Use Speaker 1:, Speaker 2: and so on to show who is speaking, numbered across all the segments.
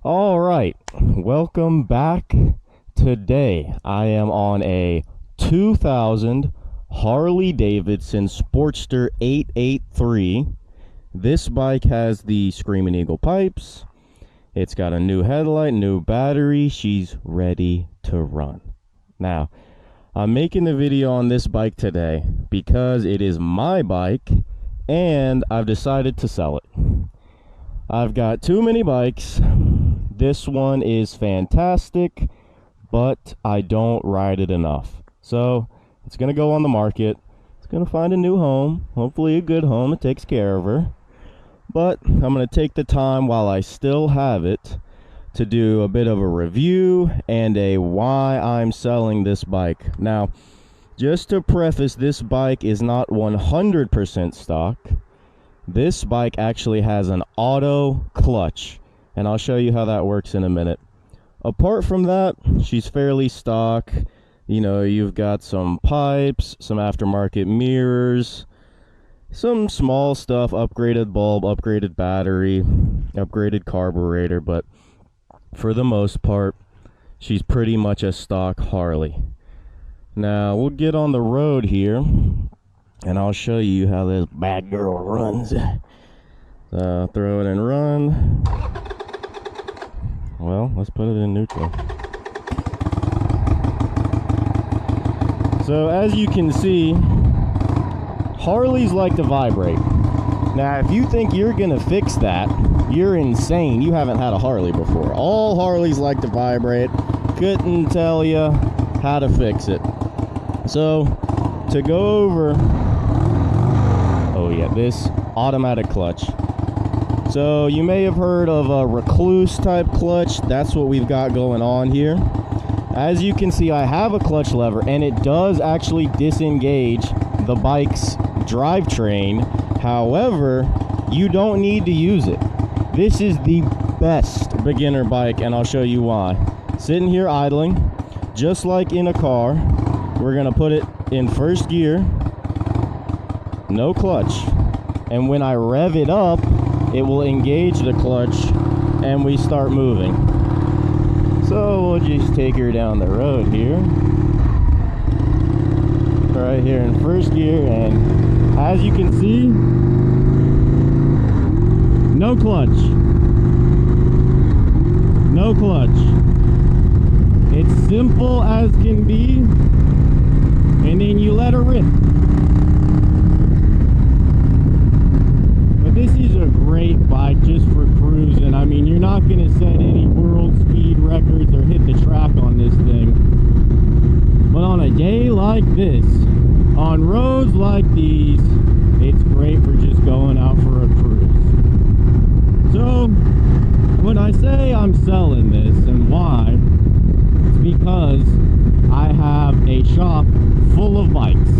Speaker 1: All right, welcome back. Today I am on a 2000 Harley Davidson Sportster 883. This bike has the Screaming Eagle pipes. It's got a new headlight, new battery. She's ready to run. Now, I'm making the video on this bike today because it is my bike and I've decided to sell it. I've got too many bikes. This one is fantastic, but I don't ride it enough. So it's going to go on the market. It's going to find a new home, hopefully a good home that takes care of her. But I'm going to take the time while I still have it to do a bit of a review and a why I'm selling this bike. Now, just to preface, this bike is not 100% stock. This bike actually has an auto clutch, and I'll show you how that works in a minute. Apart from that, she's fairly stock. You know, you've got some pipes, some aftermarket mirrors, some small stuff, upgraded bulb, upgraded battery, upgraded carburetor, but for the most part, she's pretty much a stock Harley. Now, we'll get on the road here, and I'll show you how this bad girl runs. So, throw it in run. Well, let's put it in neutral. So, as you can see, Harleys like to vibrate. Now, if you think you're gonna fix that, you're insane. You haven't had a Harley before. All Harleys like to vibrate. Couldn't tell you how to fix it. So, to go over, oh yeah, this automatic clutch. So, you may have heard of a recluse type clutch. That's what we've got going on here. As you can see, I have a clutch lever, and it does actually disengage the bike's drivetrain. However, you don't need to use it. This is the best beginner bike, and I'll show you why. Sitting here idling, just like in a car, we're gonna put it in first gear, no clutch, and when I rev it up, it will engage the clutch and we start moving. So we'll just take her down the road here, right here in first gear, and as you can see, no clutch. No clutch. It's simple as can be, and then you let her rip. But this is a great bike just for cruising. I mean, you're not going to set any world speed records or hit the track on this thing. But on a day like this, on roads like these, it's great for just going out for a cruise. So, when I say I'm selling this and why, it's because I have a shop full of bikes.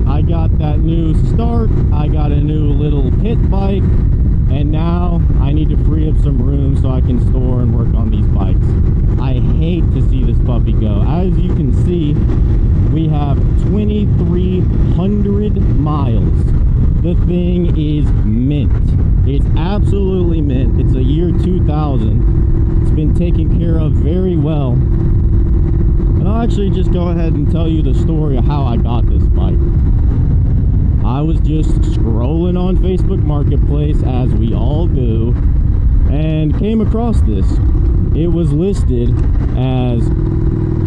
Speaker 1: I got that new Start, I got a new little pit bike, and now I need to free up some room so I can store and work on these bikes. I hate to see this puppy go. As you can see, we have 2,300 miles. The thing is mint. It's absolutely mint. It's a year 2000. It's been taken care of very well. And I'll actually just go ahead and tell you the story of how I got this bike. I was just scrolling on Facebook Marketplace, as we all do, and came across this. It was listed as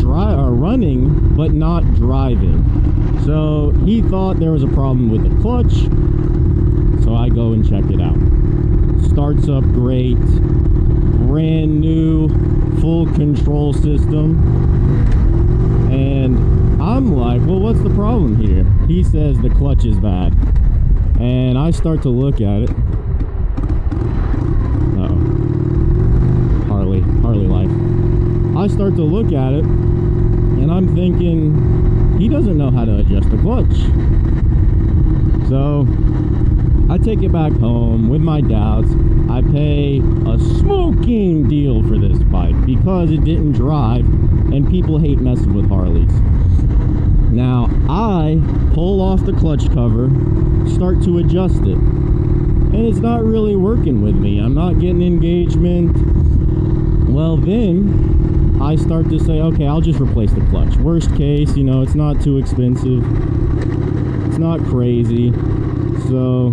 Speaker 1: running, but not driving. So he thought there was a problem with the clutch, so I go and check it out. Starts up great, brand new, full control system, and I'm like, well, what's the problem here? He says the clutch is bad, and I start to look at it. Uh-oh. Harley life. I start to look at it, and I'm thinking, he doesn't know how to adjust the clutch. So I take it back home with my doubts. I pay a smoking deal for this bike because it didn't drive, and people hate messing with Harleys. Now I pull off the clutch cover, start to adjust it, and it's not really working with me. I'm not getting engagement. Well, then I start to say, okay, I'll just replace the clutch. Worst case, you know, it's not too expensive. It's not crazy. So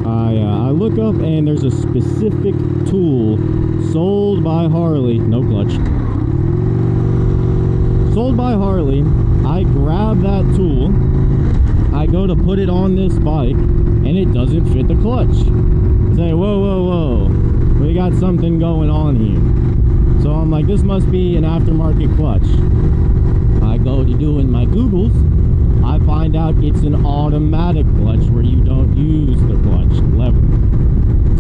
Speaker 1: I look up and there's a specific tool sold by Harley. No clutch. Sold by Harley. I grab that tool. I go to put it on this bike and it doesn't fit the clutch. I say, whoa, whoa, whoa. We got something going on here. So I'm like, this must be an aftermarket clutch. I go to doing my Googles. I find out it's an automatic clutch where you don't use the clutch lever.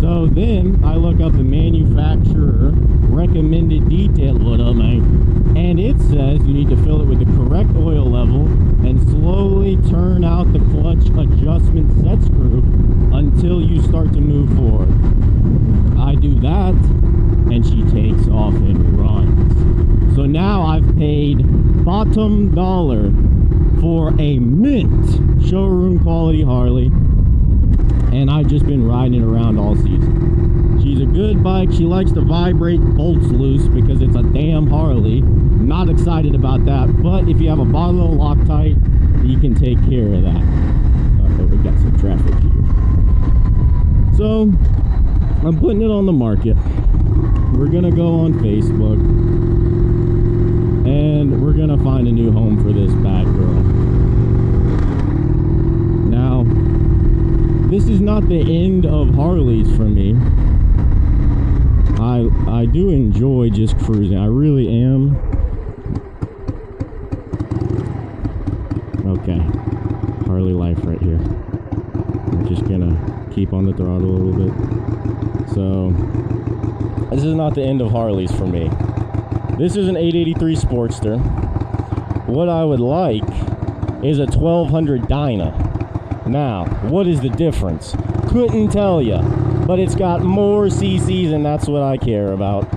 Speaker 1: So then I look up the manufacturer recommended detail. What up, man? And it says you need to fill it with the correct oil level and slowly turn out the clutch adjustment set screw until you start to move forward. I do that and she takes off and runs. So now I've paid bottom dollar for a mint showroom quality Harley, and I've just been riding it around all season. She's a good bike. She likes to vibrate bolts loose because it's a damn Harley. Not excited about that, but if you have a bottle of Loctite, you can take care of that. Okay, we got some traffic here. So I'm putting it on the market. We're gonna go on Facebook and we're gonna find a new home for this bad girl. Now, this is not the end of Harleys for me. I do enjoy just cruising. I really am. Okay, Harley life right here. I'm just gonna keep on the throttle a little bit. So, this is not the end of Harleys for me. This is an 883 Sportster. What I would like is a 1200 Dyna. Now, what is the difference? Couldn't tell ya, but it's got more CCs and that's what I care about.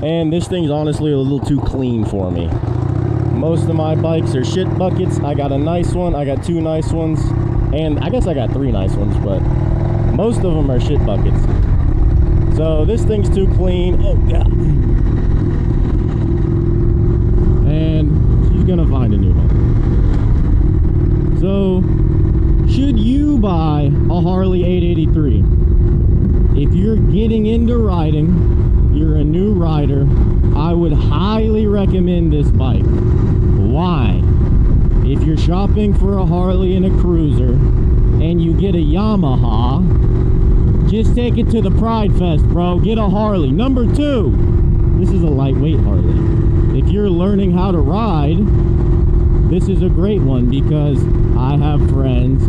Speaker 1: And this thing's honestly a little too clean for me. Most of my bikes are shit buckets. I got a nice one, I got two nice ones, and I guess I got three nice ones, but most of them are shit buckets. So this thing's too clean. Oh god. And she's gonna find a new home. So should you buy a Harley 883? If you're getting into riding, you're a new rider, I would highly recommend this bike. Why? If you're shopping for a Harley and a cruiser and you get a Yamaha, just take it to the Pride Fest, bro. Get a Harley. Number two, this is a lightweight Harley. If you're learning how to ride, this is a great one because I have friends,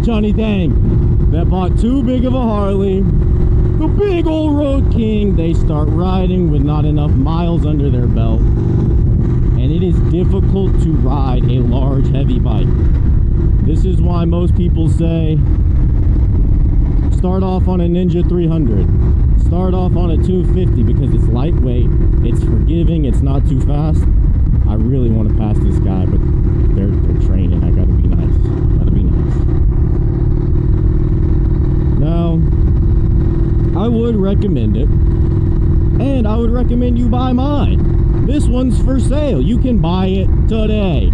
Speaker 1: Johnny Dang, that bought too big of a Harley, the big old Road King. They start riding with not enough miles under their belt, and it is difficult to ride a large, heavy bike. This is why most people say, start off on a Ninja 300. Start off on a 250 because it's lightweight, it's forgiving, it's not too fast. I really want to pass this guy, but they're training. I gotta be nice. Gotta be nice. Now, I would recommend it, and I would recommend you buy mine. This one's for sale. You can buy it today.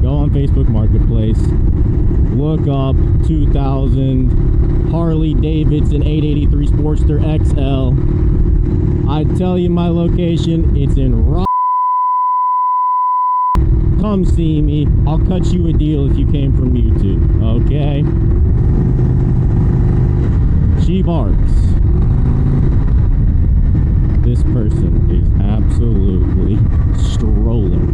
Speaker 1: Go on Facebook Marketplace, look up 2000 Harley Davidson 883 Sportster XL. I tell you my location, it's in Rock. Come see me. I'll cut you a deal if you came from YouTube, okay? She barks. This person is absolutely strolling.